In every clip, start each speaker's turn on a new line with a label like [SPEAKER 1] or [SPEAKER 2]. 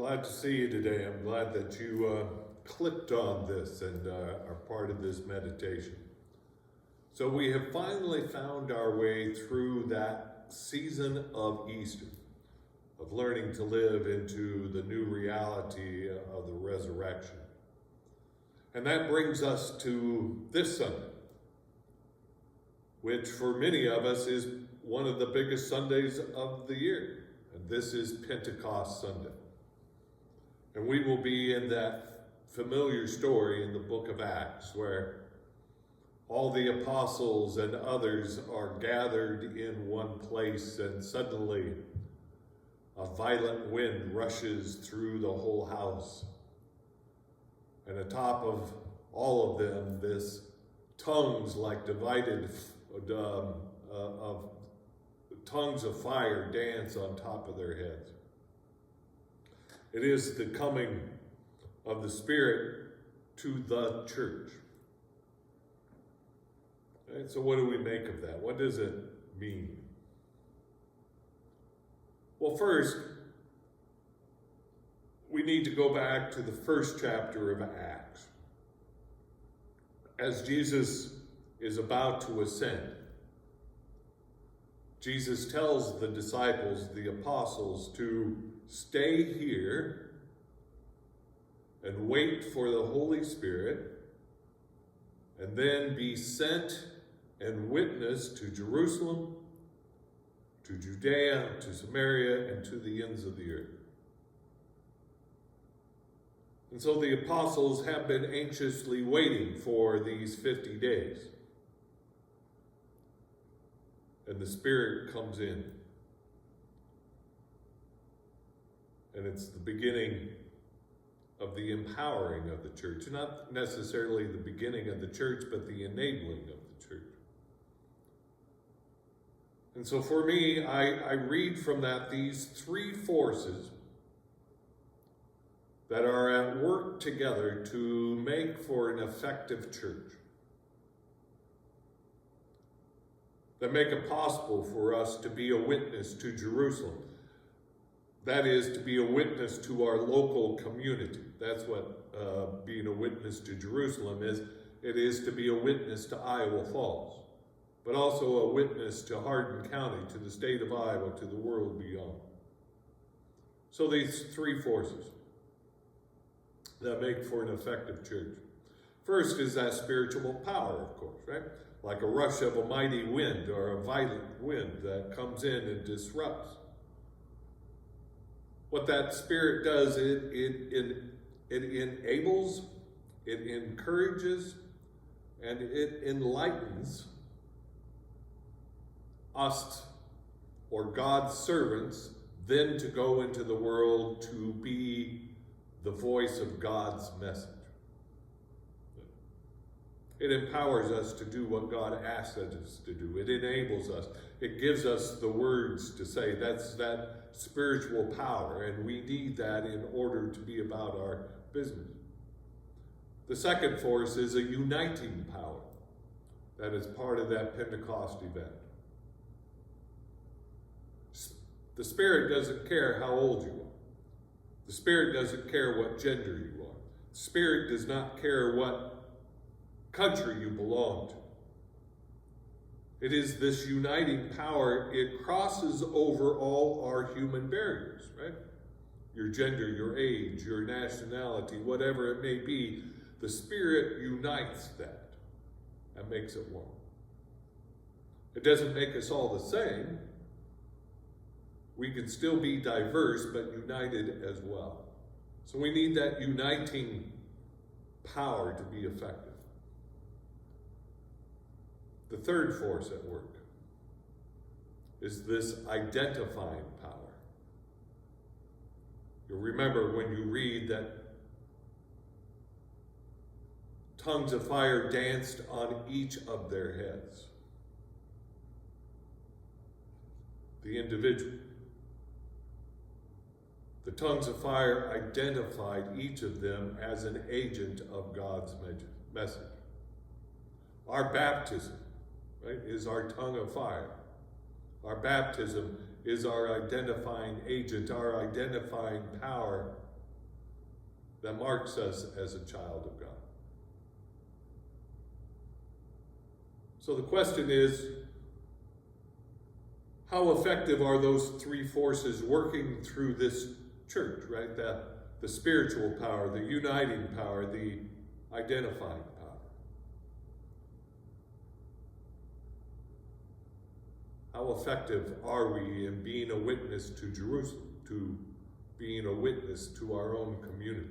[SPEAKER 1] glad to see you today. I'm glad that you clicked on this and are part of this meditation. So we have finally found our way through that season of Easter, of learning to live into the new reality of the resurrection. And that brings us to this Sunday, which for many of us is one of the biggest Sundays of the year. And this is Pentecost Sunday. And we will be in that familiar story in the book of Acts where all the apostles and others are gathered in one place, and suddenly a violent wind rushes through the whole house. And atop of all of them, this tongues like divided of tongues of fire dance on top of their heads. It is the coming of the Spirit to the church. Right, so what do we make of that? What does it mean? Well, first, we need to go back to the first chapter of Acts. As Jesus is about to ascend, Jesus tells the disciples, the apostles, to stay here and wait for the Holy Spirit, and then be sent and witness to Jerusalem, to Judea, to Samaria, and to the ends of the earth. And so the apostles have been anxiously waiting for these 50 days. And the Spirit comes in. And it's the beginning of the empowering of the church. Not necessarily the beginning of the church, but the enabling of the church. And so for me, I read from that these three forces that are at work together to make for an effective church, that make it possible for us to be a witness to Jerusalem. That is, to be a witness to our local community. That's what being a witness to Jerusalem is. It is to be a witness to Iowa Falls, but also a witness to Hardin County, to the state of Iowa, to the world beyond. So these three forces that make for an effective church. First is that spiritual power, of course, right? Like a rush of a mighty wind or a violent wind that comes in and disrupts. What that Spirit does, it enables, it encourages, and it enlightens us, or God's servants, then to go into the world to be the voice of God's message. It empowers us to do what God asks us to do. It enables us. It gives us the words to say. That's that spiritual power, and we need that in order to be about our business. The second force is a uniting power that is part of that Pentecost event. The Spirit doesn't care how old you are. The Spirit doesn't care what gender you are. The Spirit does not care what country you belong to. It is this uniting power. It crosses over all our human barriers, right? Your gender, your age, your nationality, whatever it may be, the Spirit unites that and makes it one. It doesn't make us all the same. We can still be diverse, but united as well. So we need that uniting power to be effective. The third force at work is this identifying power. You'll remember when you read that tongues of fire danced on each of their heads. The individual. The tongues of fire identified each of them as an agent of God's message. Our baptism, right, is our tongue of fire. Our baptism is our identifying agent, our identifying power that marks us as a child of God. So the question is, how effective are those three forces working through this church, right? The spiritual power, the uniting power, the identifying power. How effective are we in being a witness to Jerusalem, to being a witness to our own community?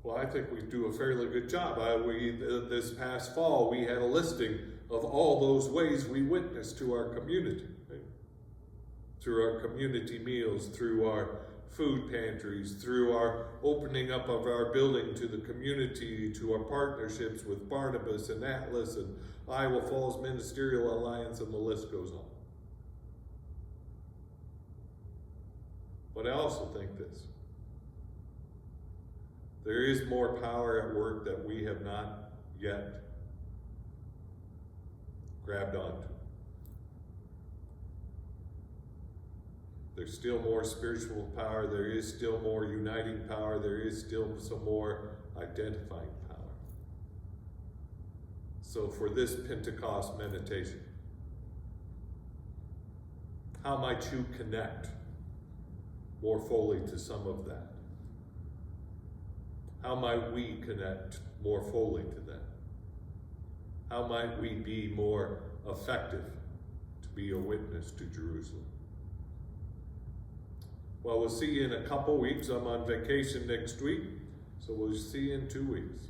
[SPEAKER 1] Well, I think we do a fairly good job. This past fall, we had a listing of all those ways we witness to our community. Right? Through our community meals, through our food pantries, through our opening up of our building to the community, to our partnerships with Barnabas and Atlas and Iowa Falls Ministerial Alliance, and the list goes on. But I also think this. There is more power at work that we have not yet grabbed onto. There's still more spiritual power. There is still more uniting power. There is still some more identifying power. So for this Pentecost meditation, how might you connect more fully to some of that? How might we connect more fully to that? How might we be more effective to be a witness to Jerusalem? Well, we'll see you in a couple weeks. I'm on vacation next week, so we'll see you in 2 weeks.